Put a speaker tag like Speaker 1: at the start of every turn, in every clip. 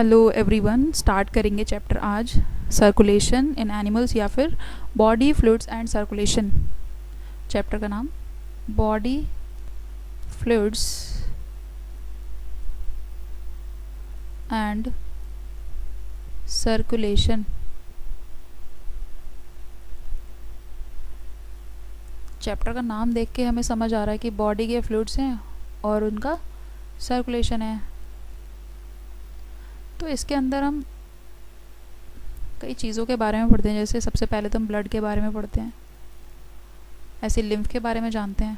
Speaker 1: Hello everyone, start करेंगे chapter आज circulation इन animals या फिर body fluids and circulation. Chapter का नाम body fluids and circulation. Chapter का नाम देख के हमें समझ आ रहा है कि बॉडी के फ्लूइड्स हैं और उनका सर्कुलेशन है। तो इसके अंदर हम कई चीज़ों के बारे में पढ़ते हैं। जैसे सबसे पहले तो हम ब्लड के बारे में पढ़ते हैं, ऐसे लिम्फ के बारे में जानते हैं।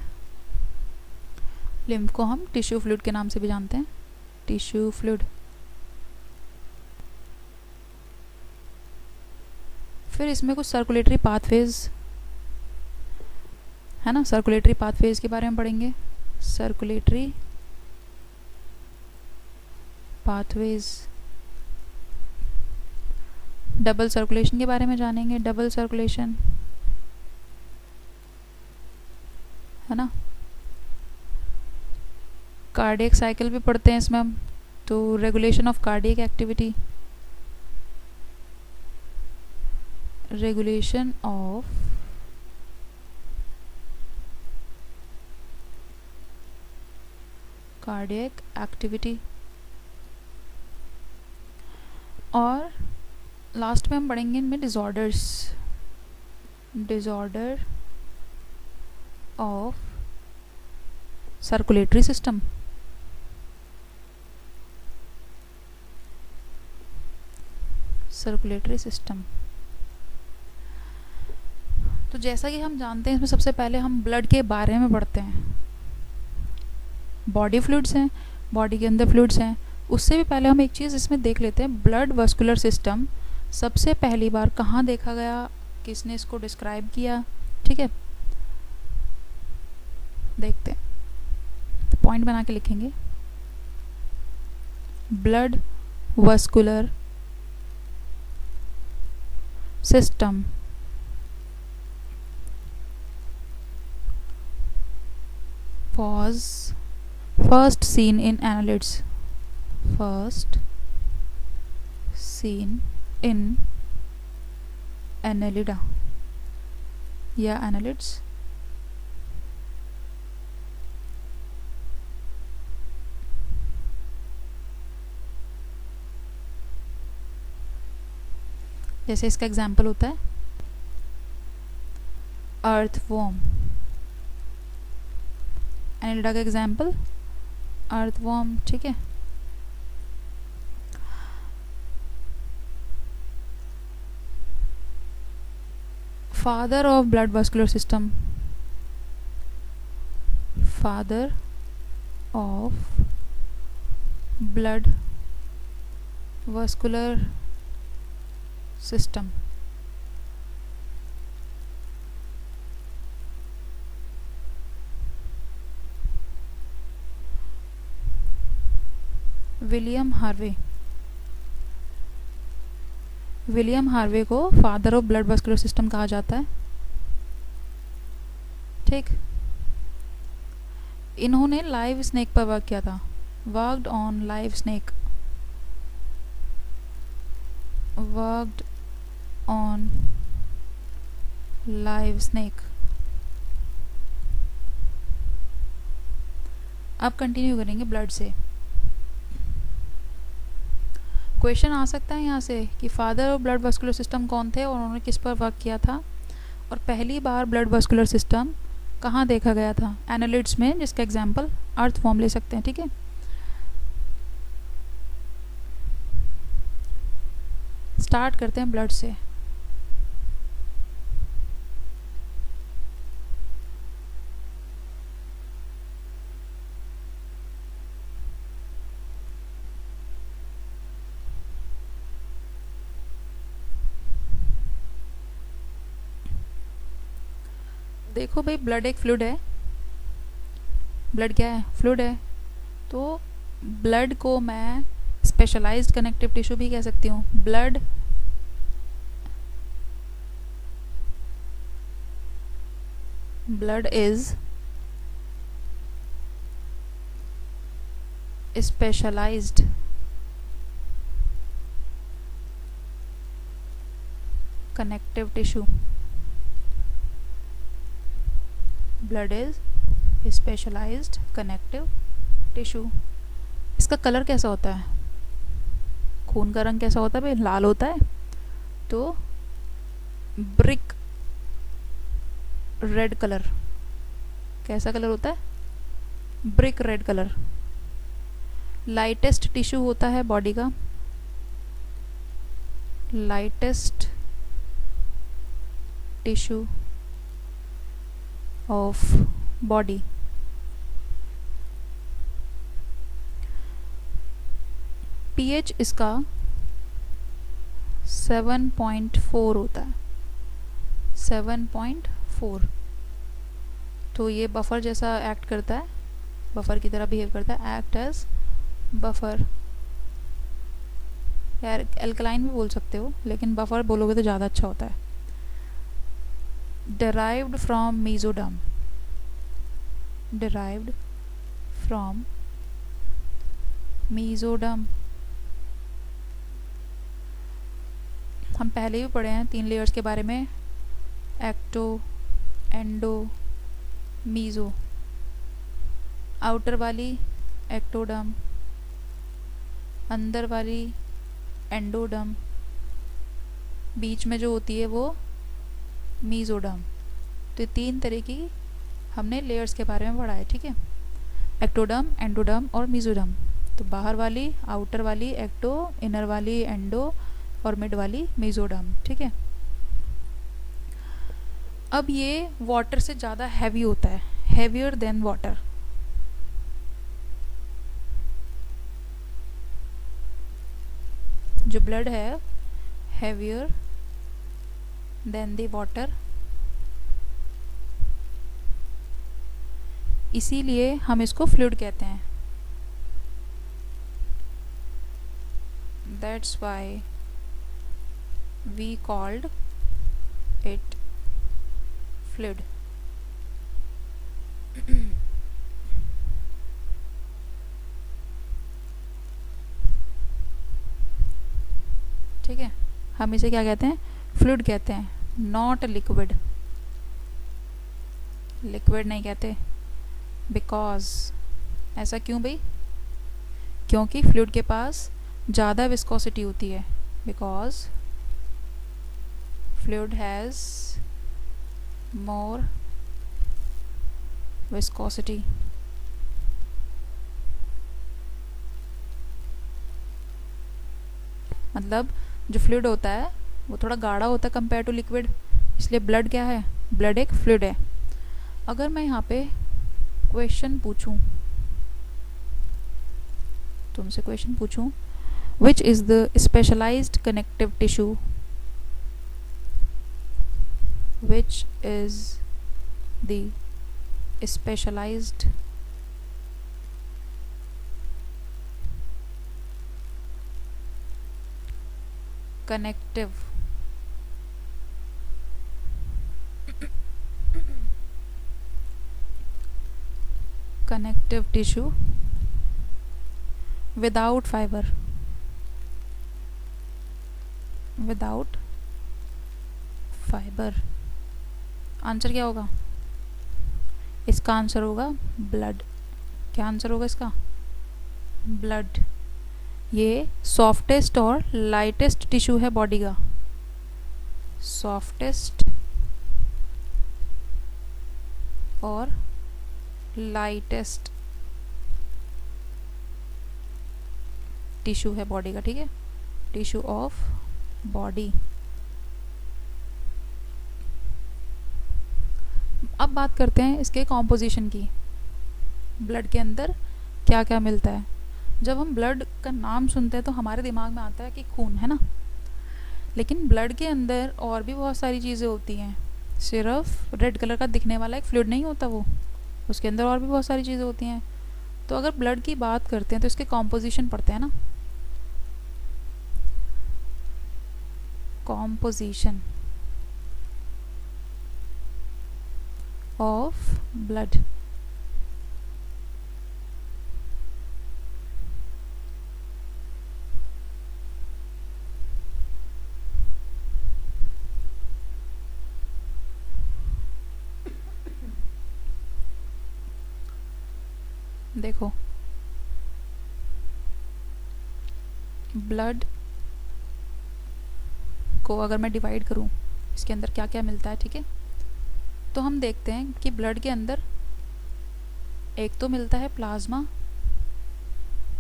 Speaker 1: लिम्फ को हम टिश्यू फ्लूइड के नाम से भी जानते हैं, टिश्यू फ्लूइड। फिर इसमें कुछ सर्कुलेटरी पाथवेज है ना, सर्कुलेटरी पाथवेज के बारे में पढ़ेंगे। सर्कुलेटरी पाथवेज, डबल सर्कुलेशन के बारे में जानेंगे। डबल सर्कुलेशन है ना, कार्डियक साइकिल भी पढ़ते हैं इसमें हम। तो regulation of cardiac activity, regulation of cardiac activity. और लास्ट में हम पढ़ेंगे इनमें disorders, disorder of circulatory system. Circulatory system, तो जैसा कि हम जानते हैं इसमें सबसे पहले हम ब्लड के बारे में पढ़ते हैं। बॉडी फ्लूइड्स हैं, बॉडी के अंदर फ्लूइड्स हैं। उससे भी पहले हम एक चीज़ इसमें देख लेते हैं, ब्लड वस्कुलर सिस्टम सबसे पहली बार कहाँ देखा गया, किसने इसको डिस्क्राइब किया। ठीक है, देखते हैं, तो पॉइंट बना के लिखेंगे। Blood vascular system was first seen in annelids, first seen in annelida या annelids। जैसे इसका एग्जाम्पल होता है अर्थवॉर्म, एनेलिडा का एग्जाम्पल अर्थवॉर्म। ठीक है, father of blood vascular system, father of blood vascular system, William Harvey. William Harvey को father of blood vascular system कहा जाता है। ठीक, इन्होंने लाइव स्नेक पर वर्क किया था, worked on live snake, worked on live snake. अब कंटिन्यू करेंगे ब्लड से। क्वेश्चन आ सकता है यहाँ से कि father of blood vascular system कौन थे और उन्होंने किस पर वर्क किया था, और पहली बार ब्लड वस्कुलर सिस्टम कहाँ देखा गया था। एनालिड्स में, जिसका एग्जांपल अर्थवॉर्म ले सकते हैं। ठीक है, स्टार्ट करते हैं ब्लड से। देखो भाई, ब्लड एक फ्लूइड है। ब्लड क्या है? फ्लूइड है। तो ब्लड को मैं स्पेशलाइज्ड कनेक्टिव टिश्यू भी कह सकती हूँ। Blood blood is specialized connective tissue. Blood is specialized connective tissue. इसका कलर कैसा होता है? खून का रंग कैसा होता है भाई? लाल होता है. तो ब्रिक रेड कलर. कैसा कलर होता है? Brick red colour. Lightest tissue होता है बॉडी का. Lightest tissue of body. PH इसका 7.4 होता है. 7.4. तो ये बफर जैसा एक्ट करता है, बफर की तरह बिहेव करता है. Act as buffer. यार एल्कलाइन भी बोल सकते हो, लेकिन बफर बोलोगे तो ज़्यादा अच्छा होता है. derived from mesoderm. derived from mesoderm. हम पहले भी पढ़े हैं 3 लेयर्स के बारे में. Ecto, endo, meso. आउटर वाली एक्टोडर्म, अंदर वाली एंडोडर्म, बीच में जो होती है वो मीज़ोडर्म. तो ये 3 तरह की हमने लेयर्स के बारे में पढ़ा है. ठीक है, एक्टोडर्म, एंडोडर्म और मीज़ोडर्म. तो बाहर वाली आउटर वाली एक्टो, इनर वाली एंडो और मिड वाली मीज़ोडर्म. ठीक है. अब ये वाटर से ज़्यादा हैवी होता है, हैवियर देन वाटर. जो ब्लड है हैवियर देन द वाटर. इसीलिए हम इसको फ्लूइड कहते हैं. That's why we called it fluid. ठीक है, हम इसे क्या कहते हैं? फ्लूइड कहते हैं. Not liquid. लिक्विड नहीं कहते. बिकॉज, ऐसा क्यों भाई? क्योंकि फ्लूइड के पास ज़्यादा विस्कोसिटी होती है. Because fluid has more viscosity. मतलब जो फ्लूइड होता है वो थोड़ा गाढ़ा होता है कंपेयर टू लिक्विड. इसलिए ब्लड क्या है? ब्लड एक फ्लूइड है. अगर मैं यहाँ पे क्वेश्चन पूछूं, तुमसे क्वेश्चन पूछूं, which is the specialised connective tissue, which is the specialised connective tissue without fiber. without fiber. Answer क्या होगा? इसका आंसर होगा ब्लड. क्या आंसर होगा इसका? ब्लड. ये सॉफ्टेस्ट और लाइटेस्ट टिश्यू है बॉडी का. सॉफ्टेस्ट और लाइटेस्ट टिश्यू है बॉडी का. ठीक है, टिश्यू ऑफ बॉडी. अब बात करते हैं इसके कॉम्पोजिशन की. ब्लड के अंदर क्या क्या मिलता है? जब हम ब्लड का नाम सुनते हैं तो हमारे दिमाग में आता है कि खून, है ना. लेकिन ब्लड के अंदर और भी बहुत सारी चीज़ें होती हैं. सिर्फ रेड कलर का दिखने वाला एक फ्लूइड नहीं होता वो, उसके अंदर और भी बहुत सारी चीज़ें होती हैं. तो अगर ब्लड की बात करते हैं तो इसके कॉम्पोजिशन पढ़ते हैं ना. Composition of blood. देखो, ब्लड को अगर मैं डिवाइड करूं, इसके अंदर क्या क्या मिलता है, ठीक है, तो हम देखते हैं कि ब्लड के अंदर एक तो मिलता है प्लाज्मा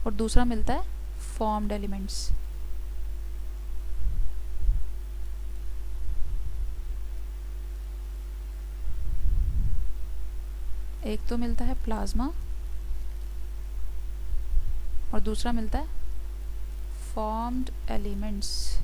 Speaker 1: और दूसरा मिलता है फॉर्म्ड एलिमेंट्स। एक तो मिलता है प्लाज्मा और दूसरा मिलता है फॉर्म्ड एलिमेंट्स।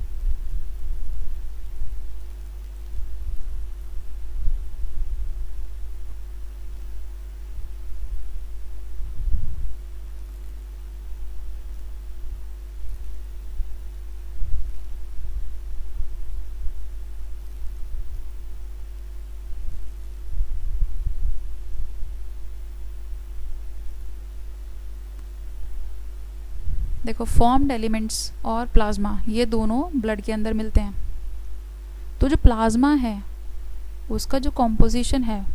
Speaker 1: देखो, फॉर्म्ड एलिमेंट्स और प्लाज्मा ये दोनों ब्लड के अंदर मिलते हैं। तो जो प्लाज्मा है उसका जो कॉम्पोजिशन है,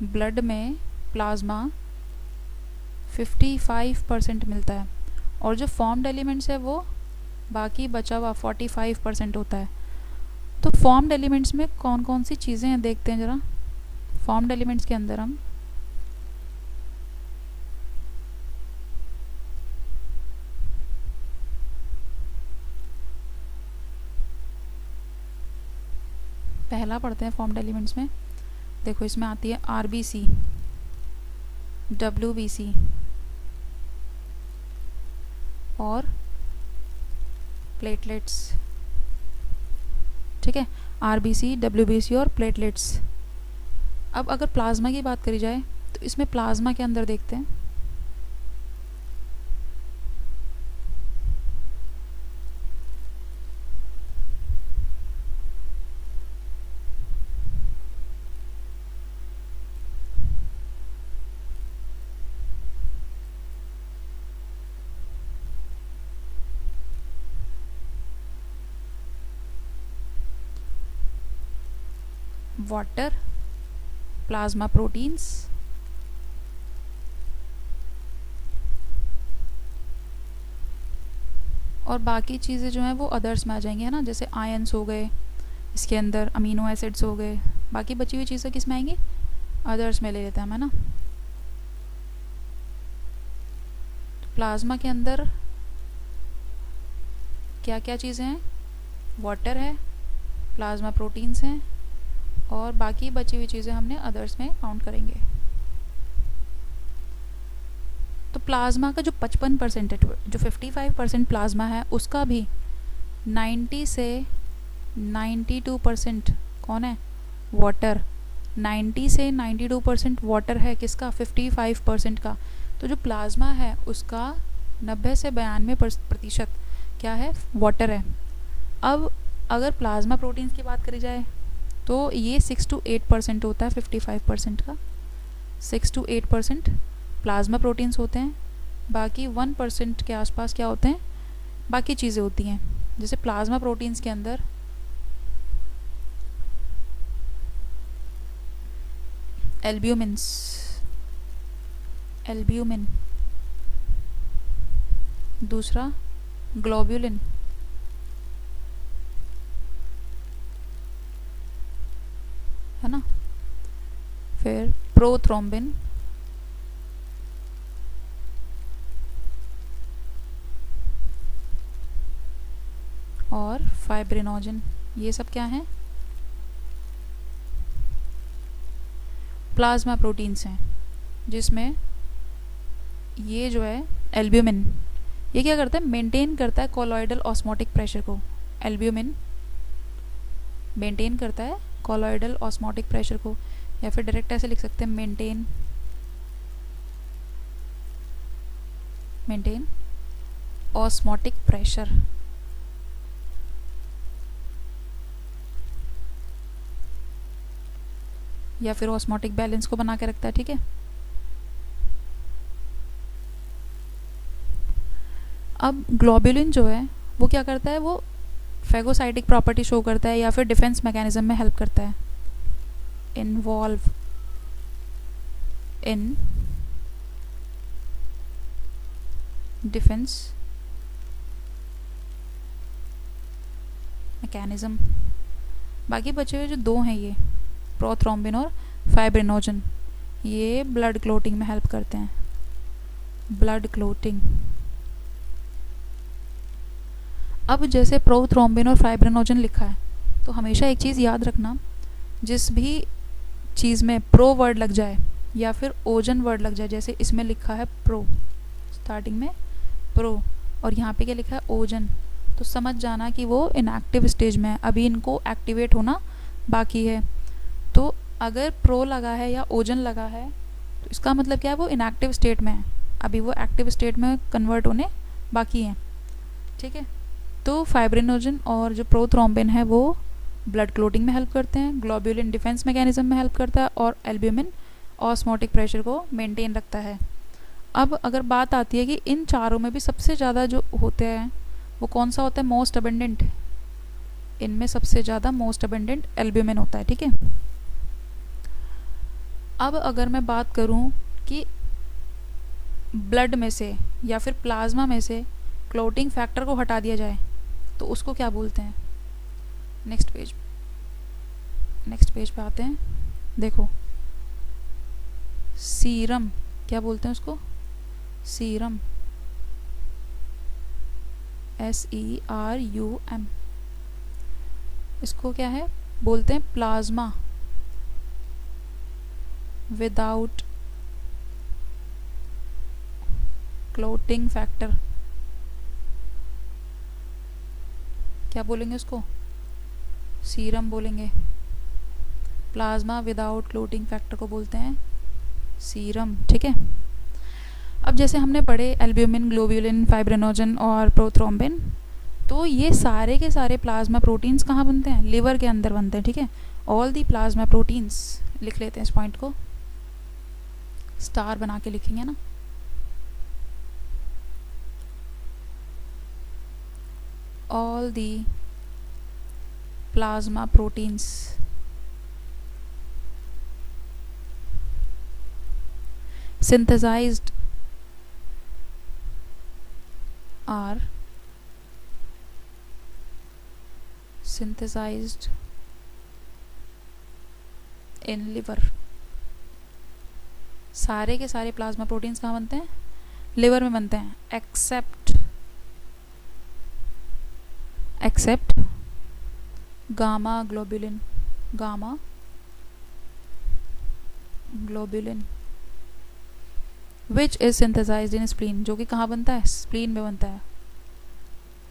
Speaker 1: ब्लड में प्लाज्मा 55% मिलता है और जो फॉर्म्ड एलिमेंट्स है वो बाकी बचा हुआ 45% होता है। तो फॉर्म्ड एलिमेंट्स में कौन कौन सी चीज़ें हैं देखते हैं ज़रा। फॉर्म्ड एलिमेंट्स के अंदर हम पहला पढ़ते हैं फॉर्म्ड एलिमेंट्स में। देखो, इसमें आती है आरबीसी, डब्ल्यूबीसी और प्लेटलेट्स। ठीक है, आरबीसी, डब्ल्यूबीसी और प्लेटलेट्स। अब अगर प्लाज्मा की बात करी जाए तो इसमें प्लाज्मा के अंदर देखते हैं वाटर, प्लाज्मा प्रोटीन्स, और बाकी चीज़ें जो हैं वो अदर्स में आ जाएंगी, है ना। जैसे आयंस हो गए, इसके अंदर अमीनो एसिड्स हो गए, बाकी बची हुई चीज़ें किस में आएंगी, अदर्स में ले लेते हैं हम, है ना। तो प्लाज्मा के अंदर क्या क्या चीज़ें हैं, वाटर है, प्लाज्मा प्रोटीन्स हैं और बाकी बची हुई चीज़ें हमने अदर्स में काउंट करेंगे। तो प्लाज्मा का जो 55% है, जो 55% प्लाज्मा है उसका भी 90 से 92% कौन है, वाटर। 90 से 92% वाटर है किसका, 55% का। तो जो प्लाज्मा है उसका 90 से 92% क्या है, वाटर है। अब अगर प्लाज्मा प्रोटीन्स की बात करी जाए तो ये 6 to 8% होता है 55% का। 6 to 8% प्लाज्मा प्रोटीन्स होते हैं, बाकी 1% के आसपास क्या होते हैं, बाकी चीज़ें होती हैं। जैसे प्लाज्मा प्रोटीन्स के अंदर एल्ब्यूमिन, दूसरा ग्लोब्यूलिन, है ना, फिर प्रोथ्रोम्बिन, और फाइब्रिनोजन। ये सब क्या है, प्लाज्मा प्रोटीन्स हैं। जिसमें ये जो है एल्ब्यूमिन, ये क्या करता है, मेंटेन करता है कोलॉइडल ऑस्मोटिक प्रेशर को। एल्ब्यूमिन मेंटेन करता है कोलॉइडल ऑस्मोटिक प्रेशर को, या फिर डायरेक्ट ऐसे लिख सकते हैं मेंटेन ऑस्मोटिक प्रेशर। या फिर ऑस्मोटिक बैलेंस को बना के रखता है, ठीक है। अब ग्लोब्यूलिन जो है वो क्या करता है, वो फैगोसाइटिक प्रॉपर्टी शो करता है या फिर डिफेंस मैकेनिज्म में हेल्प करता है। Involve in defence mechanism. बाकी बचे हुए जो दो हैं ये प्रोथ्रोम्बिन और फाइब्रिनोजन, ये ब्लड क्लोटिंग में हेल्प करते हैं, ब्लड क्लोटिंग। अब जैसे प्रोथ्रोम्बिन और फाइब्रिनोजन लिखा है तो हमेशा एक चीज़ याद रखना, जिस भी चीज़ में प्रो वर्ड लग जाए या फिर ओजन वर्ड लग जाए, जैसे इसमें लिखा है प्रो, स्टार्टिंग में प्रो और यहाँ पे क्या लिखा है ओजन, तो समझ जाना कि वो इनएक्टिव स्टेज में है, अभी इनको एक्टिवेट होना बाकी है। तो अगर प्रो लगा है या ओजन लगा है तो इसका मतलब क्या है, वो इनएक्टिव स्टेट में है, अभी वो एक्टिव स्टेट में कन्वर्ट होने बाकी है। ठीक है, तो फाइब्रिनोजन और जो प्रोथ्रोम्बिन है वो ब्लड क्लोटिंग में हेल्प करते हैं, ग्लोब्यूलिन डिफेंस मैकेनिज्म में हेल्प करता है और एल्ब्यूमिन ऑस्मोटिक प्रेशर को मेंटेन रखता है। अब अगर बात आती है कि इन चारों में भी सबसे ज़्यादा जो होते हैं वो कौन सा होता है, मोस्ट अबेंडेंट, इनमें सबसे ज़्यादा मोस्ट अबेंडेंट एल्ब्यूमिन होता है। ठीक है, अब अगर मैं बात करूं कि ब्लड में से या फिर प्लाज्मा में से क्लोटिंग फैक्टर को हटा दिया जाए तो उसको क्या बोलते हैं, नेक्स्ट पेज पे आते हैं। देखो सीरम, क्या बोलते हैं उसको, सीरम, SERUM। इसको क्या है बोलते हैं, प्लाज्मा विदाउट क्लोटिंग फैक्टर, क्या बोलेंगे उसको, सीरम बोलेंगे। प्लाज्मा विदाउट क्लोटिंग फैक्टर को बोलते हैं सीरम। ठीक है, अब जैसे हमने पढ़े एल्ब्यूमिन, ग्लोब्यूलिन, फाइब्रिनोजन और प्रोथ्रोम्बिन, तो ये सारे के सारे प्लाज्मा प्रोटीन्स कहाँ बनते हैं, लिवर के अंदर बनते हैं। ठीक है, ऑल दी प्लाज्मा प्रोटीन्स, लिख लेते हैं इस पॉइंट को, स्टार बना के लिखेंगे ना। All the plasma proteins synthesized are synthesized in liver। सारे के सारे प्लाज्मा प्रोटीन्स कहाँ बनते हैं, लिवर में बनते हैं, except gamma globulin, gamma globulin which is synthesised in spleen, जो कि कहाँ बनता है, स्प्लीन में बनता है,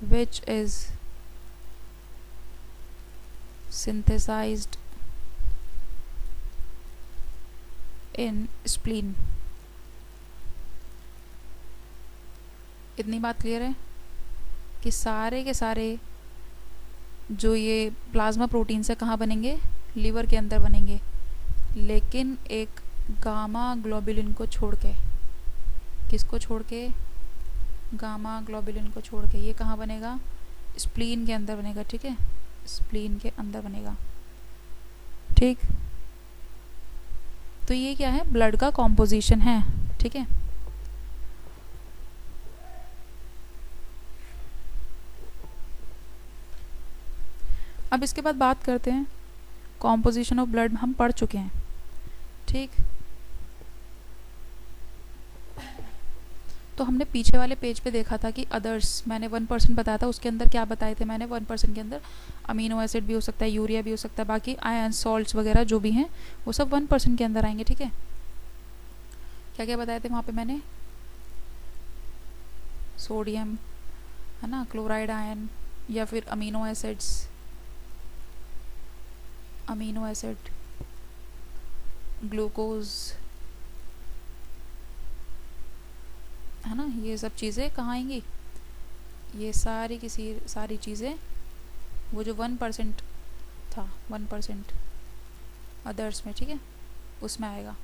Speaker 1: which is synthesised in spleen. इतनी बात क्लियर है कि सारे के सारे जो ये प्लाज्मा प्रोटीन्स है कहाँ बनेंगे, लीवर के अंदर बनेंगे, लेकिन एक गामा ग्लोब्यूलिन को छोड़ के, किसको छोड़ के, गामा ग्लोब्यूलिन को छोड़ के, ये कहाँ बनेगा, स्प्लीन के अंदर बनेगा। ठीक है, स्प्लीन के अंदर बनेगा। ठीक, तो ये क्या है, ब्लड का कॉम्पोजिशन है। ठीक है, अब इसके बाद बात करते हैं कॉम्पोजिशन ऑफ ब्लड, हम पढ़ चुके हैं। ठीक, तो हमने पीछे वाले पेज पे देखा था कि अदर्स, मैंने 1% बताया था, उसके अंदर क्या बताए थे मैंने, 1% के अंदर अमीनो एसिड भी हो सकता है, यूरिया भी हो सकता है, बाकी आयन सॉल्ट्स वगैरह जो भी हैं वो सब 1% के अंदर आएंगे। ठीक है, क्या क्या बताए थे वहाँ पे मैंने, सोडियम है ना, क्लोराइड आयन, या फिर अमीनो एसिड, ग्लूकोज, है ना, ये सब चीज़ें कहाँ आएंगी, ये सारी की सारी चीज़ें वो जो 1% था, 1% अदर्स में, ठीक है, उसमें आएगा।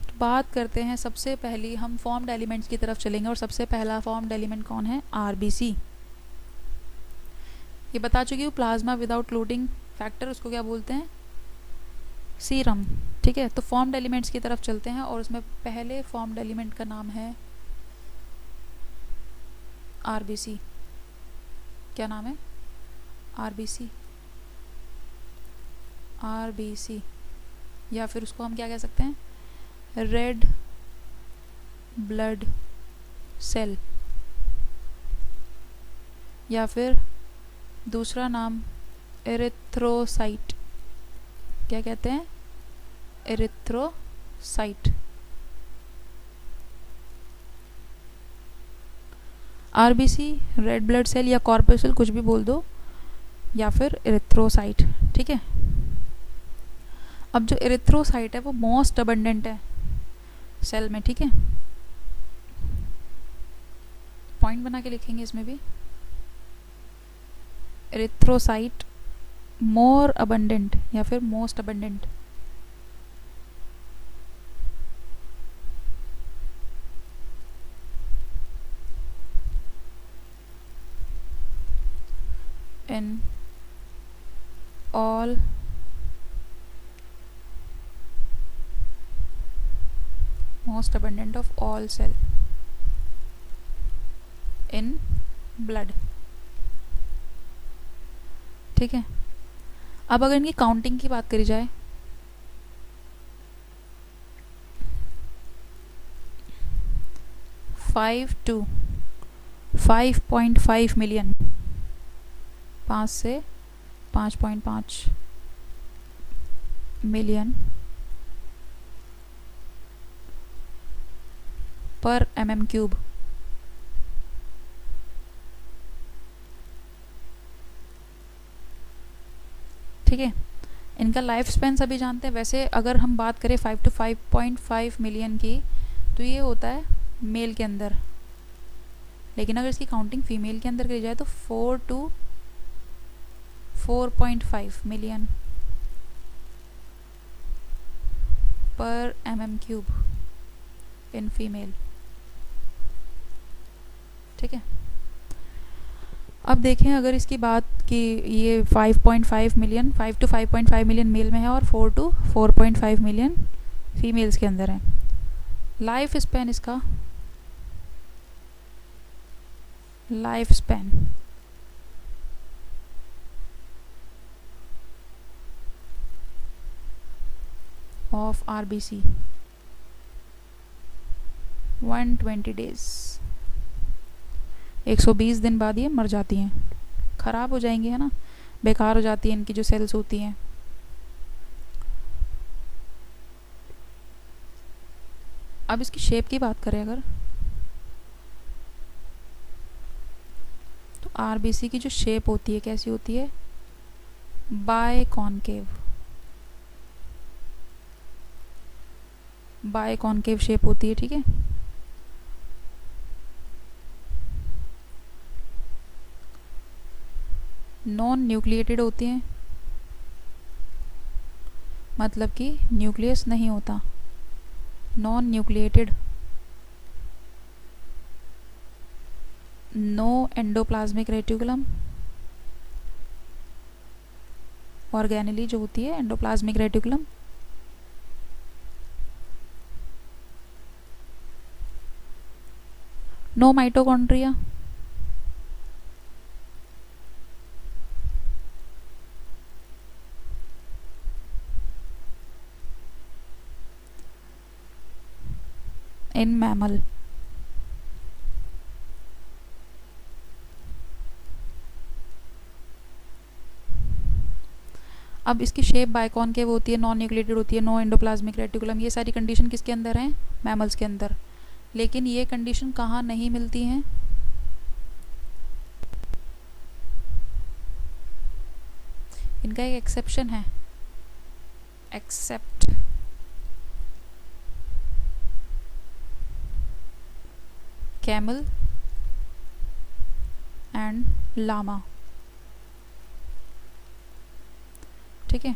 Speaker 1: तो बात करते हैं, सबसे पहली हम फॉर्म्ड एलिमेंट्स की तरफ चलेंगे और सबसे पहला फॉर्म्ड एलिमेंट कौन है, आरबीसी। ये बता चुकी हूँ, प्लाज्मा विदाउट क्लोटिंग फैक्टर, उसको क्या बोलते हैं, सीरम। ठीक है, तो फॉर्म्ड एलिमेंट्स की तरफ चलते हैं और उसमें पहले फॉर्म्ड एलिमेंट का नाम है आरबीसी। क्या नाम है? आरबीसी। आरबीसी, या फिर उसको हम क्या कह सकते हैं? रेड ब्लड सेल, या फिर दूसरा नाम एरिथ्रोसाइट। क्या कहते हैं? Erythrocyte. RBC, red blood cell या कॉर्पस्कुल, कुछ भी बोल दो, या फिर एरिथ्रोसाइट। ठीक है, अब जो एरिथ्रोसाइट है वो मोस्ट अबंडेंट है सेल में। ठीक है, पॉइंट बना के लिखेंगे इसमें भी, एरिथ्रोसाइट मोर अबंडेंट या फिर most abundant. In all most abundant of all cell in blood। ठीक है, अब अगर इनकी काउंटिंग की बात करी जाए, फाइव टू 5.5 मिलियन, 5 से 5.5 मिलियन पर mm3। ठीक है, इनका लाइफ स्पेन सभी जानते हैं। वैसे अगर हम बात करें 5 to 5.5 मिलियन की, तो ये होता है मेल के अंदर, लेकिन अगर इसकी काउंटिंग फीमेल के अंदर करी जाए तो 4 to 4.5 मिलियन पर mm3 इन फीमेल। ठीक है, अब देखें अगर इसकी बात कि ये 5.5 मिलियन, 5 to 5.5 मिलियन मेल में है और 4 to 4.5 मिलियन फीमेल्स के अंदर है। लाइफ स्पैन, इसका life span of RBC 120 days. 120 दिन बाद ये मर जाती हैं, ख़राब हो जाएंगी, है ना, बेकार हो जाती हैं इनकी जो सेल्स होती हैं। अब इसकी शेप की बात करें अगर, तो आरबीसी की जो शेप होती है कैसी होती है? Biconcave, biconcave shape होती है। ठीक है, नॉन न्यूक्लिएटेड होती हैं, मतलब कि न्यूक्लियस नहीं होता, non nucleated. No endoplasmic reticulum, organelle जो होती है endoplasmic reticulum. No mitochondria, in mammal. अब इसकी शेप बाइकॉनकेव होती है, नॉन न्यूक्लिएटेड होती है, नो एंडोप्लाज्मिक रेटिकुलम। ये सारी कंडीशन किसके अंदर हैं? मैमल्स के अंदर। लेकिन ये कंडीशन कहाँ नहीं मिलती हैं? इनका एक एक्सेप्शन है, एक्सेप्ट कैमल एंड लामा। ठीक है,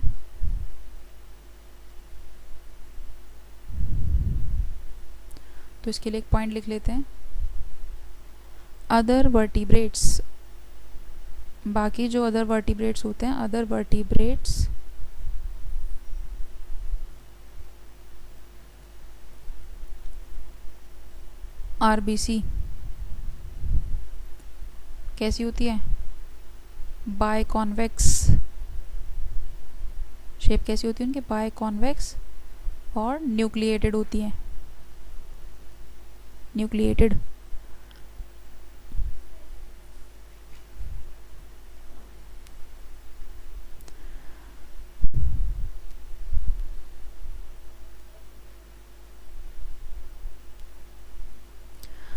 Speaker 1: तो इसके लिए एक पॉइंट लिख लेते हैं। अदर वर्टिब्रेट्स, बाकी जो अदर वर्टिब्रेट्स होते हैं, अदर वर्टिब्रेट्स आरबीसी कैसी होती है? बाय कॉन्वेक्स शेप कैसी होती है उनकी? बाय कॉन्वेक्स और न्यूक्लिएटेड होती है, न्यूक्लिएटेड।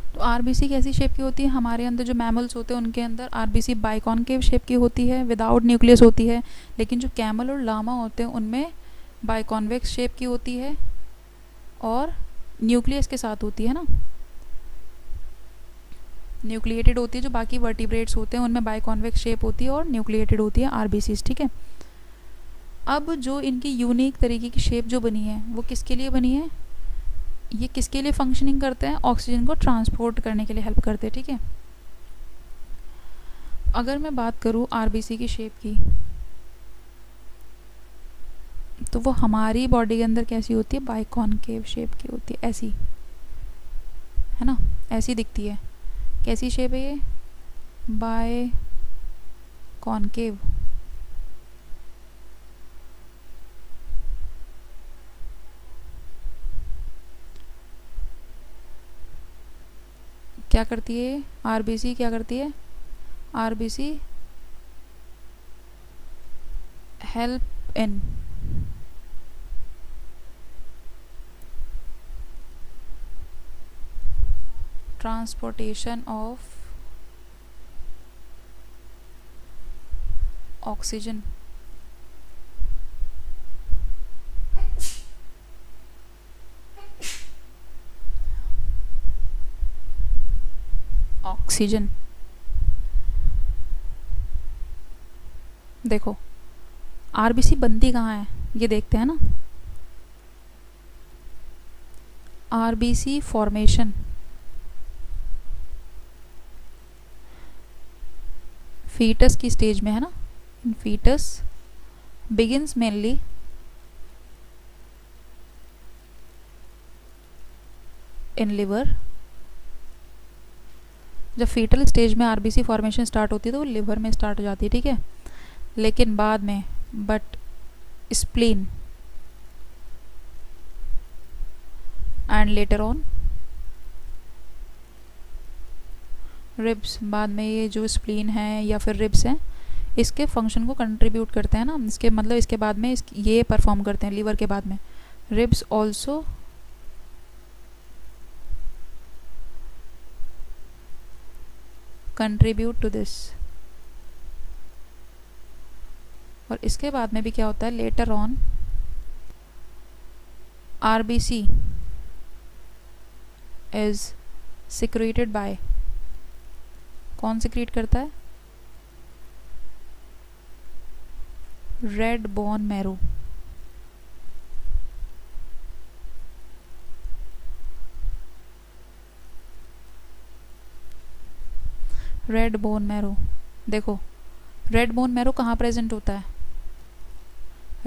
Speaker 1: तो आरबीसी कैसी शेप की होती है? हमारे अंदर जो मैमल्स होते हैं उनके अंदर आरबीसी बाइकॉनकेव शेप की होती है, विदाउट न्यूक्लियस होती है। लेकिन जो कैमल और लामा होते हैं उनमें बाइकॉन्वेक्स शेप की होती है और न्यूक्लियस के साथ होती है ना, न्यूक्लिएटेड होती है। जो बाकी वर्टिब्रेट्स होते हैं उनमें बाइकॉन्वेक्स शेप होती है और न्यूक्लिएटेड होती है आरबीसीज, ठीक है। अब जो इनकी यूनिक तरीके की शेप जो बनी है वो किसके लिए बनी है? ये किसके लिए फंक्शनिंग करते हैं? ऑक्सीजन को ट्रांसपोर्ट करने के लिए हेल्प करते हैं, ठीक है। अगर मैं बात करूँ आरबीसी की शेप की, तो वो हमारी बॉडी के अंदर कैसी होती है? बाइकॉनकेव शेप की होती है, ऐसी, है ना, ऐसी दिखती है। कैसी शेप है ये? Biconcave. क्या करती है आरबीसी? क्या करती है RBC? Help in transportation of oxygen oxygen. देखो आरबीसी बनती कहाँ है ये देखते हैं ना। आरबीसी फॉर्मेशन फीटस की स्टेज में है ना। In fetus begins mainly in liver. जब फीटल स्टेज में आरबीसी फॉर्मेशन स्टार्ट होती है तो वो लिवर में स्टार्ट हो जाती है, ठीक है। लेकिन बाद में but spleen and later on ribs, बाद में ये जो स्प्लीन है या फिर रिब्स हैं इसके फंक्शन को कंट्रीब्यूट करते हैं ना। इसके मतलब इसके बाद में ये परफॉर्म करते हैं लीवर के बाद में। Ribs also contribute to this. और इसके बाद में भी क्या होता है? Later on RBC is secreted by, कौन सिक्रेट करता है? Red bone marrow. Red bone marrow. देखो रेड बोन मैरो कहाँ प्रेजेंट होता है?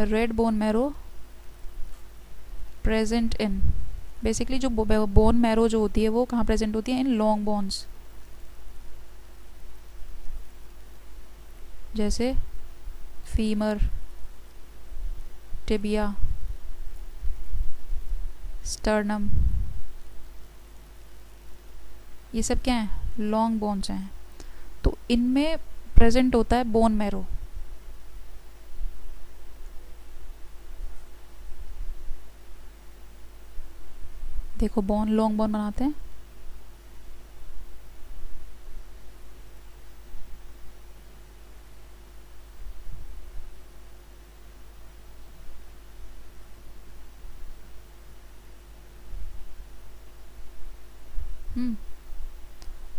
Speaker 1: Red bone marrow present in, basically जो बोन मैरो जो होती है वो कहाँ प्रेजेंट होती है? इन लॉन्ग बोन्स, जैसे फीमर, टिबिया, स्टर्नम, ये सब क्या हैं? लॉन्ग बोन्स हैं। तो इनमें प्रेजेंट होता है बोन मैरो। देखो बोन, लॉन्ग बोन बनाते हैं।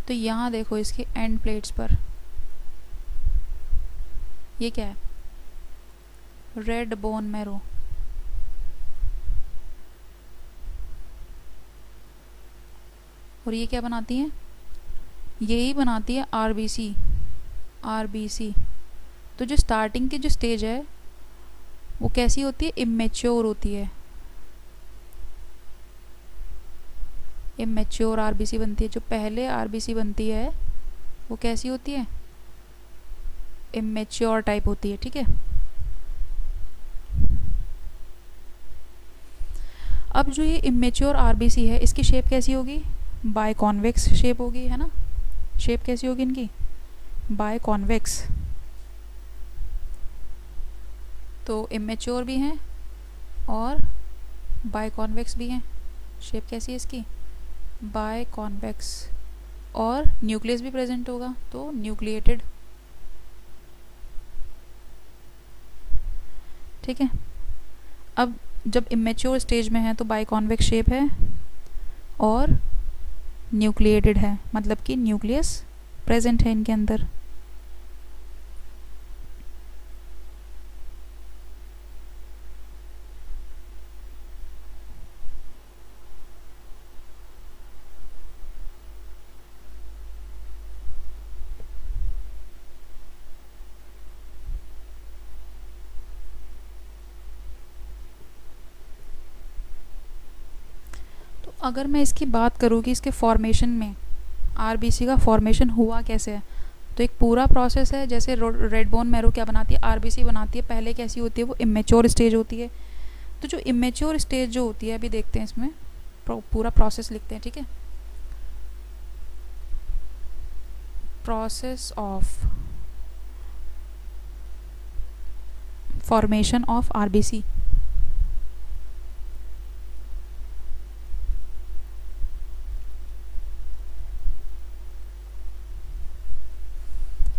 Speaker 1: तो यहाँ देखो इसके एंड प्लेट्स पर ये क्या है? Red bone marrow. और ये क्या बनाती है? यही बनाती है आरबीसी। आरबीसी तो जो स्टार्टिंग की जो स्टेज है वो कैसी होती है? इमेच्योर होती है। इमेच्योर आरबीसी बनती है। जो पहले आरबीसी बनती है वो कैसी होती है? इमेच्योर टाइप होती है, ठीक है। अब जो ये इमेच्योर आरबीसी है इसकी शेप कैसी होगी? बाय कॉन्वेक्स शेप होगी, है ना। शेप कैसी होगी इनकी? By convex. तो इमेच्योर भी हैं और बाय कॉन्वेक्स भी हैं। शेप कैसी है इसकी? Biconvex. और न्यूक्लियस भी प्रेजेंट होगा तो न्यूक्लिएटेड, ठीक है। अब जब इमेच्योर स्टेज में है तो बाय कॉन्वेक्स शेप है और न्यूक्लिएटेड है, मतलब कि न्यूक्लियस प्रेजेंट है इनके अंदर। अगर मैं इसकी बात करूँ कि इसके फॉर्मेशन में आरबीसी का फॉर्मेशन हुआ कैसे है, तो एक पूरा प्रोसेस है। जैसे रेड बोन मैरो क्या बनाती है? आरबीसी बनाती है। पहले कैसी होती है? वो इमेच्योर स्टेज होती है। तो जो इमेच्योर स्टेज जो होती है, अभी देखते हैं इसमें पूरा प्रोसेस लिखते हैं, ठीक है। Process of formation of RBC.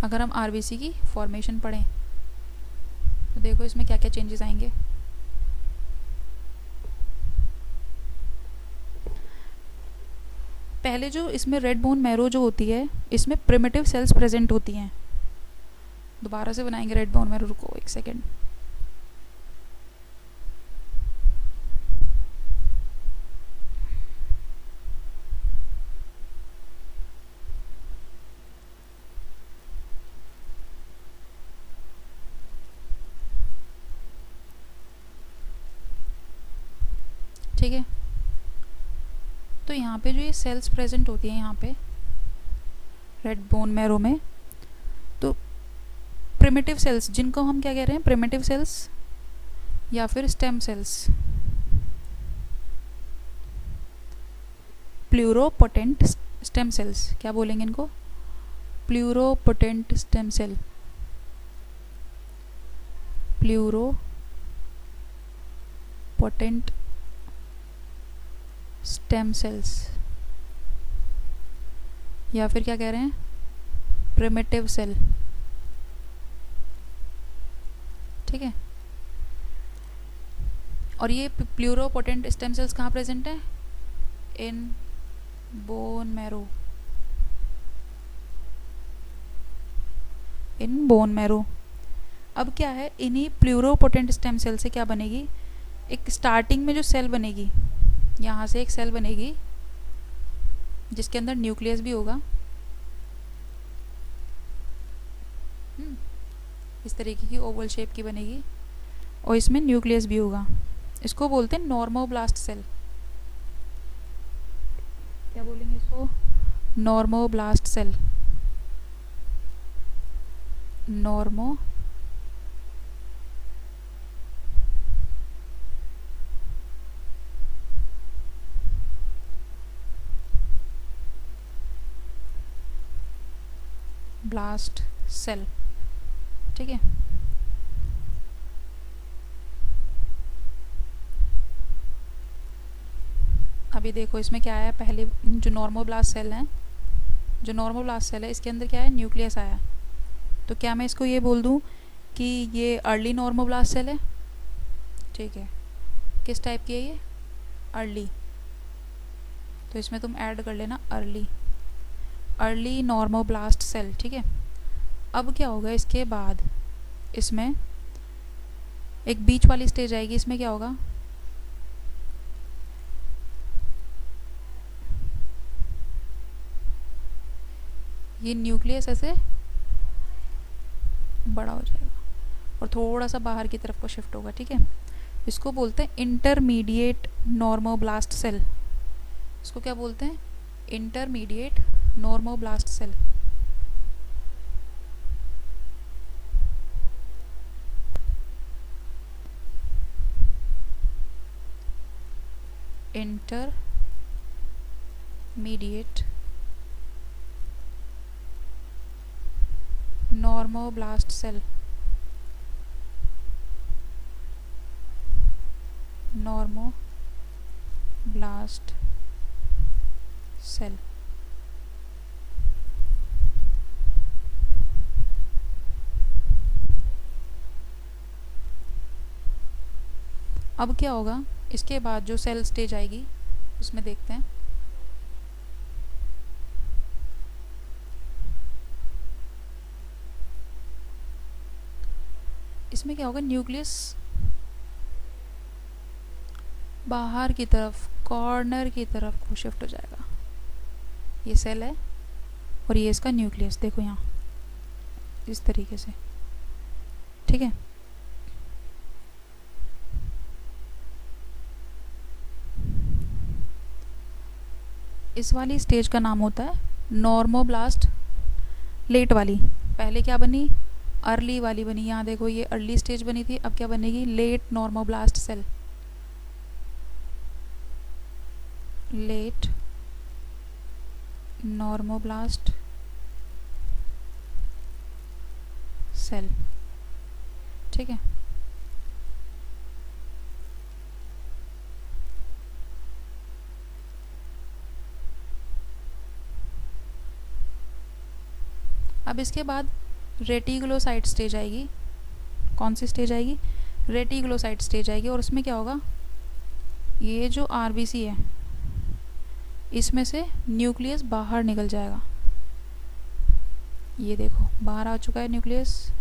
Speaker 1: अगर हम आरबीसी की फॉर्मेशन पढ़ें तो देखो इसमें क्या क्या चेंजेस आएंगे। पहले जो इसमें रेड बोन मैरो जो होती है इसमें प्रिमिटिव सेल्स प्रेजेंट होती हैं। दोबारा से बनाएंगे रेड बोन मैरो, रुको एक सेकेंड। ठीक है, तो यहाँ पे जो ये सेल्स प्रेजेंट होती हैं यहाँ पे रेड बोन मैरो में, तो प्रिमिटिव सेल्स, जिनको हम क्या कह रहे हैं? प्रिमिटिव सेल्स या फिर stem cells. Pluripotent stem cells, क्या बोलेंगे इनको? Pluripotent stem cell. Pluripotent stem cells, या फिर क्या कह रहे हैं? प्रिमिटिव सेल, ठीक है। और ये प्लूरोपोटेंट स्टेम सेल्स कहाँ प्रेजेंट है? In bone marrow. In bone marrow. अब क्या है, इन्हीं प्लूरोपोटेंट स्टेम सेल से क्या बनेगी? एक स्टार्टिंग में जो सेल बनेगी, यहाँ से एक सेल बनेगी जिसके अंदर न्यूक्लियस भी होगा, इस तरीके की ओवल शेप की बनेगी और इसमें न्यूक्लियस भी होगा। इसको बोलते हैं नॉर्मोब्लास्ट सेल। क्या बोलेंगे इसको? Normoblast cell. Normoblast cell, ठीक है। अभी देखो इसमें क्या आया? पहले जो नॉर्मोब्लास्ट सेल है, जो नॉर्मोब्लास्ट सेल है इसके अंदर क्या है? न्यूक्लियस आया। तो क्या मैं इसको ये बोल दूं कि ये अर्ली नॉर्मोब्लास्ट सेल है? ठीक है, किस टाइप की है ये? अर्ली। तो इसमें तुम ऐड कर लेना अर्ली, अर्ली नॉर्मोब्लास्ट सेल, ठीक है। अब क्या होगा इसके बाद? इसमें एक बीच वाली स्टेज आएगी। इसमें क्या होगा? ये न्यूक्लियस ऐसे बड़ा हो जाएगा और थोड़ा सा बाहर की तरफ को शिफ्ट होगा, ठीक है। इसको बोलते हैं इंटरमीडिएट नॉर्मोब्लास्ट सेल। इसको क्या बोलते हैं? Intermediate normoblast cell. Intermediate normoblast cell, normoblast cell. अब क्या होगा, इसके बाद जो सेल स्टेज आएगी उसमें देखते हैं। इसमें क्या होगा, न्यूक्लियस बाहर की तरफ, कॉर्नर की तरफ को शिफ्ट हो जाएगा। ये सेल है और ये इसका न्यूक्लियस, देखो यहाँ इस तरीके से, ठीक है। इस वाली स्टेज का नाम होता है नॉर्मोब्लास्ट लेट वाली। पहले क्या बनी, अर्ली वाली बनी। यहाँ देखो ये अर्ली स्टेज बनी थी, अब क्या बनेगी, late normoblast cell. Late normoblast cell, ठीक है। अब इसके बाद रेटिकुलोसाइट स्टेज आएगी। कौन सी स्टेज आएगी, रेटिकुलोसाइट स्टेज आएगी। और उसमें क्या होगा, ये जो आरबीसी है इसमें से न्यूक्लियस बाहर निकल जाएगा। ये देखो बाहर आ चुका है न्यूक्लियस।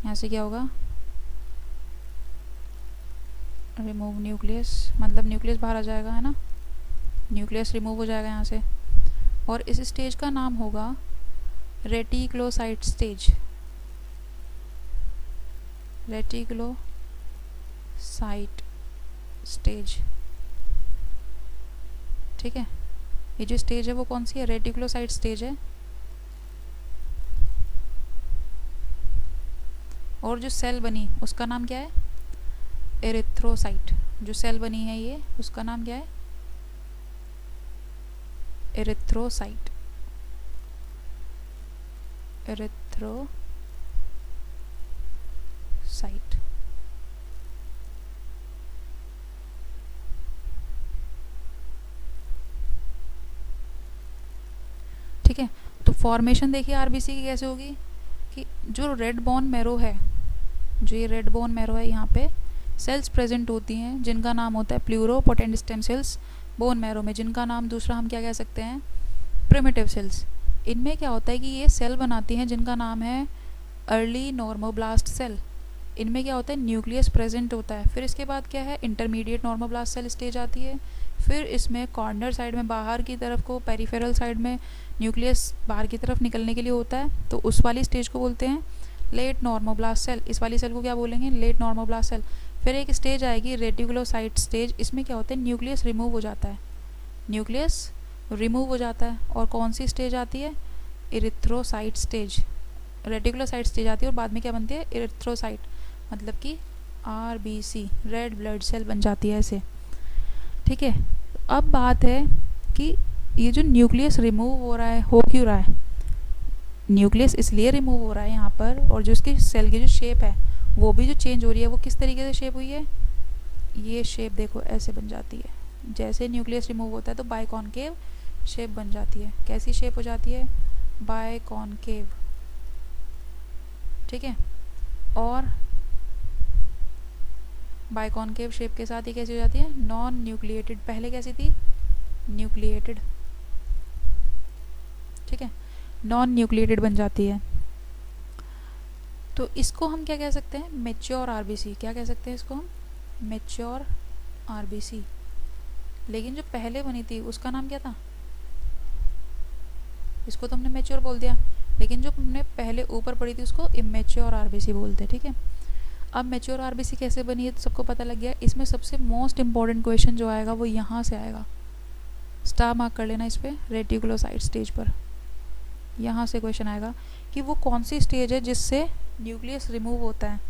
Speaker 1: यहाँ से क्या होगा, रिमूव न्यूक्लियस, मतलब न्यूक्लियस बाहर आ जाएगा, है ना। न्यूक्लियस रिमूव हो जाएगा यहाँ से। और इस स्टेज का नाम होगा रेटिकुलोसाइट स्टेज। रेटिकुलोसाइट स्टेज, ठीक है। ये जो स्टेज है वो कौन सी है, रेटिकुलोसाइट स्टेज है। और जो सेल बनी उसका नाम क्या है, एरिथ्रोसाइट। जो सेल बनी है ये, उसका नाम क्या है, एरिथ्रोसाइट। एरिथ्रोसाइट, ठीक है। तो फॉर्मेशन देखिए आरबीसी की कैसे होगी कि जो रेड बोन मैरो है, जो ये रेड बोन मैरो है, यहाँ पे सेल्स प्रेजेंट होती हैं जिनका नाम होता है pluripotent stem cells bone marrow में, जिनका नाम दूसरा हम क्या कह सकते हैं, प्रिमिटिव सेल्स। इनमें क्या होता है कि ये सेल बनाती हैं जिनका नाम है अर्ली नॉर्मोब्लास्ट सेल। इनमें क्या होता है, न्यूक्लियस प्रेजेंट होता है। फिर इसके बाद क्या है, इंटरमीडिएट नॉर्मोब्लास्ट सेल स्टेज आती है। फिर इसमें कॉर्नर साइड में बाहर की तरफ को, पेरिफेरल साइड में न्यूक्लियस बाहर की तरफ निकलने के लिए होता है, तो उस वाली स्टेज को बोलते हैं लेट नॉर्मोब्लास्ट सेल। इस वाली सेल को क्या बोलेंगे, लेट नॉर्मोब्लास्ट सेल। फिर एक स्टेज आएगी रेटिकुलोसाइट स्टेज। इसमें क्या होता है, न्यूक्लियस रिमूव हो जाता है, न्यूक्लियस रिमूव हो जाता है। और कौन सी स्टेज आती है, एरिथ्रोसाइट स्टेज। रेटिकुलोसाइट स्टेज आती है और बाद में क्या बनती है, एरिथ्रोसाइट, मतलब कि आरबीसी, रेड ब्लड सेल बन जाती है ऐसे, ठीक है। अब बात है कि ये जो न्यूक्लियस रिमूव हो रहा है, हो क्यों रहा है, न्यूक्लियस इसलिए रिमूव हो रहा है यहाँ पर। और जो इसकी सेल की जो शेप है वो भी जो चेंज हो रही है, वो किस तरीके से शेप हुई है, ये शेप देखो ऐसे बन जाती है। जैसे न्यूक्लियस रिमूव होता है तो बाइकॉनकेव शेप बन जाती है। कैसी शेप हो जाती है, बाइकॉनकेव, ठीक है। और बाइकॉनकेव शेप के साथ ही कैसी हो जाती है, नॉन न्यूक्लिएटेड। पहले कैसी थी, न्यूक्लिएटेड, ठीक है, नॉन न्यूक्लिएटेड बन जाती है। तो इसको हम क्या कह सकते हैं, मैच्योर आरबीसी। क्या कह सकते हैं इसको हम, मैच्योर आरबीसी। लेकिन जो पहले बनी थी उसका नाम क्या था, इसको तो हमने मैच्योर बोल दिया, लेकिन जो हमने पहले ऊपर पढ़ी थी उसको इमेच्योर आरबीसी बोलते हैं, ठीक है। अब मैच्योर आरबीसी कैसे बनी है तो सबको पता लग गया। इसमें सबसे मोस्ट इम्पॉर्टेंट क्वेश्चन जो आएगा वो यहाँ से आएगा, स्टार मार्क कर लेना इस पर, रेटिकुलोसाइट स्टेज पर। यहाँ से क्वेश्चन आएगा कि वो कौन सी स्टेज है जिससे न्यूक्लियस रिमूव होता है।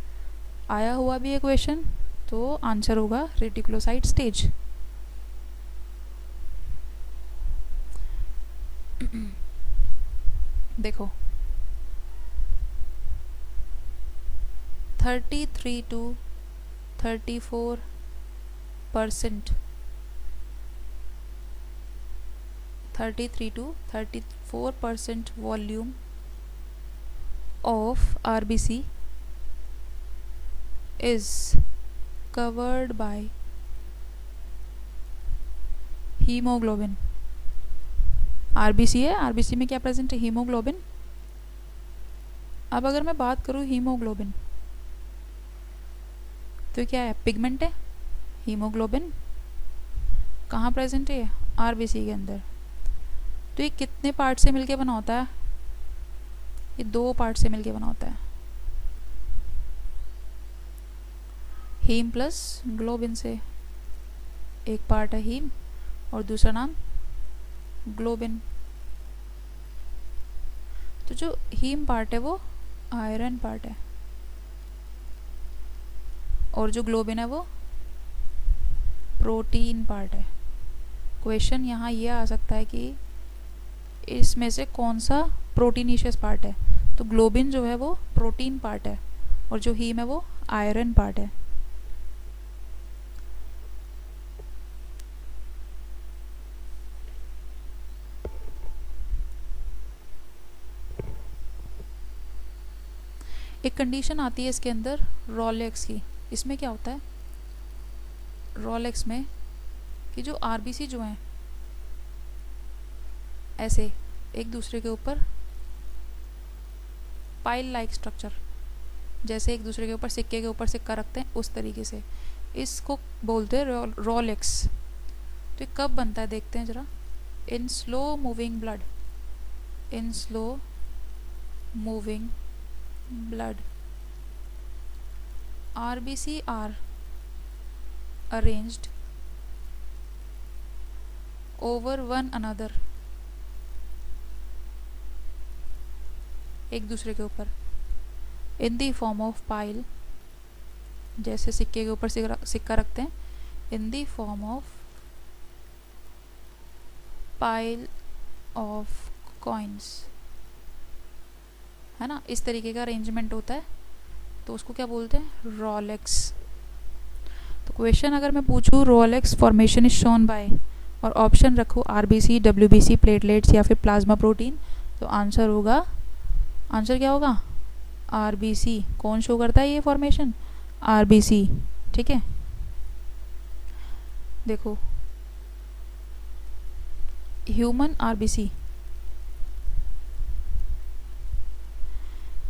Speaker 1: आया हुआ भी है क्वेश्चन, तो आंसर होगा रेटिकुलोसाइट स्टेज। देखो 33 to 34%, 33 to 34% volume of RBC is covered by hemoglobin। RBC है, आरबीसी में क्या प्रेजेंट है, हीमोग्लोबिन। अब अगर मैं बात करूँ हीमोग्लोबिन, तो क्या है, पिगमेंट है। हीमोग्लोबिन कहाँ प्रेजेंट है, आरबीसी के अंदर। तो ये कितने पार्ट से मिलके बना होता है, ये 2 पार्ट से मिलके बना होता है, हीम प्लस ग्लोबिन से। एक पार्ट है हीम और दूसरा नाम ग्लोबिन। तो जो हीम पार्ट है वो आयरन पार्ट है, और जो ग्लोबिन है वो प्रोटीन पार्ट है। क्वेश्चन यहाँ ये आ सकता है कि इसमें से कौन सा प्रोटीनिशियस पार्ट है। तो ग्लोबिन जो है वो प्रोटीन पार्ट है, और जो हीम है वो आयरन पार्ट है। एक कंडीशन आती है इसके अंदर रोलेक्स की। इसमें क्या होता है रोलेक्स में, कि जो आरबीसी जो हैं ऐसे एक दूसरे के ऊपर पाइल लाइक स्ट्रक्चर, जैसे एक दूसरे के ऊपर सिक्के के ऊपर सिक्का रखते हैं उस तरीके से, इसको बोलते हैं रोलेक्स। तो ये कब बनता है देखते हैं जरा। In slow moving blood, in slow moving blood, RBC are arranged over one another, एक दूसरे के ऊपर, in the form of pile, जैसे सिक्के के ऊपर सिक्का रखते हैं, in the form of pile of coins, है ना। इस तरीके का अरेंजमेंट होता है, तो उसको क्या बोलते हैं, रोलेक्स। तो क्वेश्चन अगर मैं पूछूँ Rolex formation is shown by, और ऑप्शन रखूँ आरबीसी, डब्ल्यूबीसी, प्लेटलेट्स या फिर प्लाज्मा प्रोटीन, तो आंसर होगा, आंसर क्या होगा, आरबीसी। कौन शो करता है ये फॉर्मेशन, आरबीसी। ठीक है, देखो ह्यूमन आरबीसी,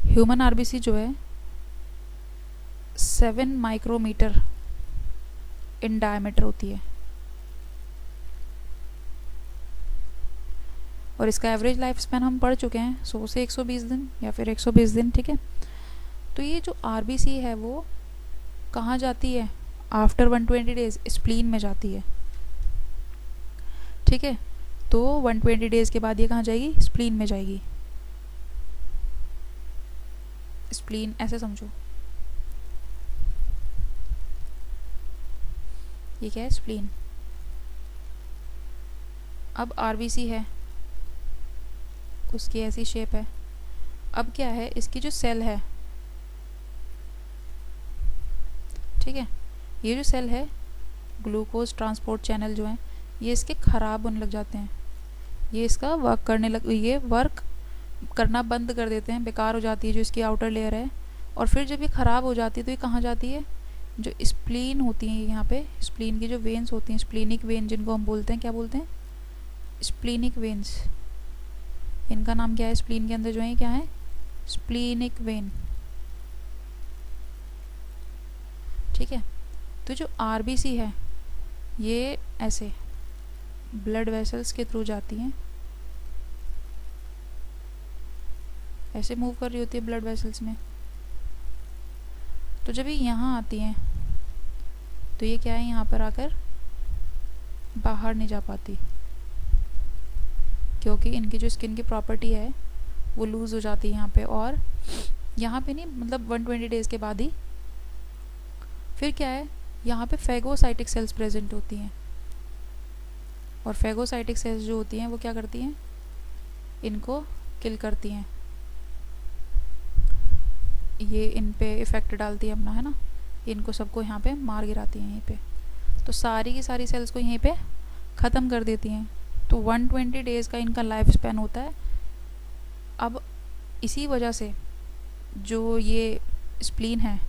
Speaker 1: ह्यूमन आरबीसी जो है 7 माइक्रोमीटर इन डायमीटर होती है, और इसका एवरेज लाइफ स्पैन हम पढ़ चुके हैं 100 से 120 दिन या फिर 120 दिन। ठीक है, तो ये जो आरबीसी है वो कहाँ जाती है, आफ्टर 120 डेज स्प्लीन में जाती है। ठीक है, तो 120 डेज के बाद ये कहाँ जाएगी, स्प्लीन में जाएगी। स्प्लीन ऐसे समझो, ये क्या है, स्प्लीन। अब आरबीसी है, उसकी ऐसी शेप है। अब क्या है, इसकी जो सेल है, ठीक है, ये जो सेल है, ग्लूकोज ट्रांसपोर्ट चैनल जो है, ये इसके ख़राब होने लग जाते हैं, ये इसका ये वर्क करना बंद कर देते हैं, बेकार हो जाती है जो इसकी आउटर लेयर है। और फिर जब ये ख़राब हो जाती है तो ये कहाँ जाती है, जो स्प्लीन होती हैं यहाँ पे, स्प्लीन की जो वेन्स होती हैं, स्प्लीनिक वेन जिनको हम बोलते हैं, क्या बोलते हैं, स्प्लीनिक वेन्स। इनका नाम क्या है, स्प्लीन के अंदर जो है क्या है, स्प्लीनिक वेन। ठीक है, तो जो आरबीसी है ये ऐसे ब्लड वेसल्स के थ्रू जाती हैं, ऐसे मूव कर रही होती है ब्लड वेसल्स में। तो जब ये यहाँ आती हैं तो ये क्या है, यहाँ पर आकर बाहर नहीं जा पाती, क्योंकि इनकी जो स्किन की प्रॉपर्टी है वो लूज़ हो जाती है यहाँ पे, और यहाँ पे नहीं, मतलब 120 डेज़ के बाद ही। फिर क्या है, यहाँ पे फेगोसाइटिक सेल्स प्रेजेंट होती हैं, और फेगोसाइटिक सेल्स जो होती हैं वो क्या करती हैं, इनको किल करती हैं, ये इन पे इफ़ेक्ट डालती है अपना, है ना, इनको सबको यहाँ पे मार गिराती हैं यहीं पे, तो सारी की सारी सेल्स को यहीं पे ख़त्म कर देती हैं। तो 120 डेज़ का इनका लाइफ स्पैन होता है। अब इसी वजह से जो ये स्प्लीन है,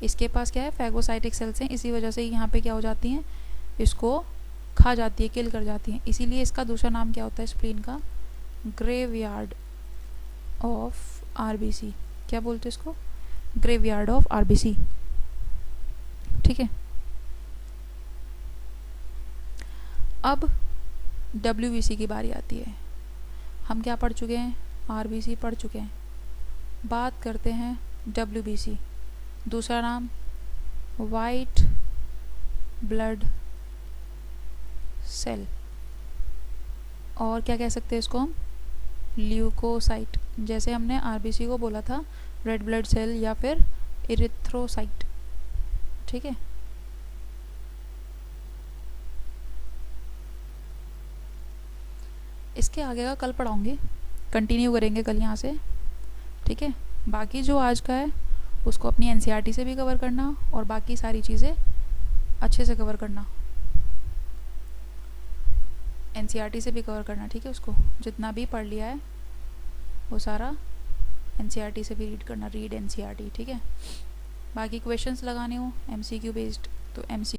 Speaker 1: इसके पास क्या है, फैगोसाइटिक सेल्स हैं, इसी वजह से यहाँ पे क्या हो जाती हैं, इसको खा जाती है, किल कर जाती हैं। इसीलिए इसका दूसरा नाम क्या होता है स्प्लीन का, ग्रेवयार्ड ऑफ आरबीसी। क्या बोलते हैं इसको, ग्रेवयार्ड ऑफ आरबीसी। ठीक है, अब डब्ल्यूबीसी की बारी आती है। हम क्या पढ़ चुके हैं, आरबीसी पढ़ चुके हैं, बात करते हैं डब्ल्यूबीसी। दूसरा नाम वाइट ब्लड सेल, और क्या कह सकते हैं इसको हम, ल्यूकोसाइट। जैसे हमने आरबीसी को बोला था रेड ब्लड सेल या फिर इरिथ्रोसाइट। ठीक है, इसके आगे का कल पढ़ाऊंगी, कंटिन्यू करेंगे कल यहाँ से। ठीक है, बाकी जो आज का है उसको अपनी एनसीईआरटी से भी कवर करना, और बाकी सारी चीज़ें अच्छे से कवर करना, एनसीईआरटी से भी कवर करना। ठीक है, उसको जितना भी पढ़ लिया है वो सारा एनसीईआरटी से भी रीड करना, रीड एनसीईआरटी। ठीक है, बाकी क्वेश्चंस लगाने हो एमसीक्यू बेस्ड तो एमसी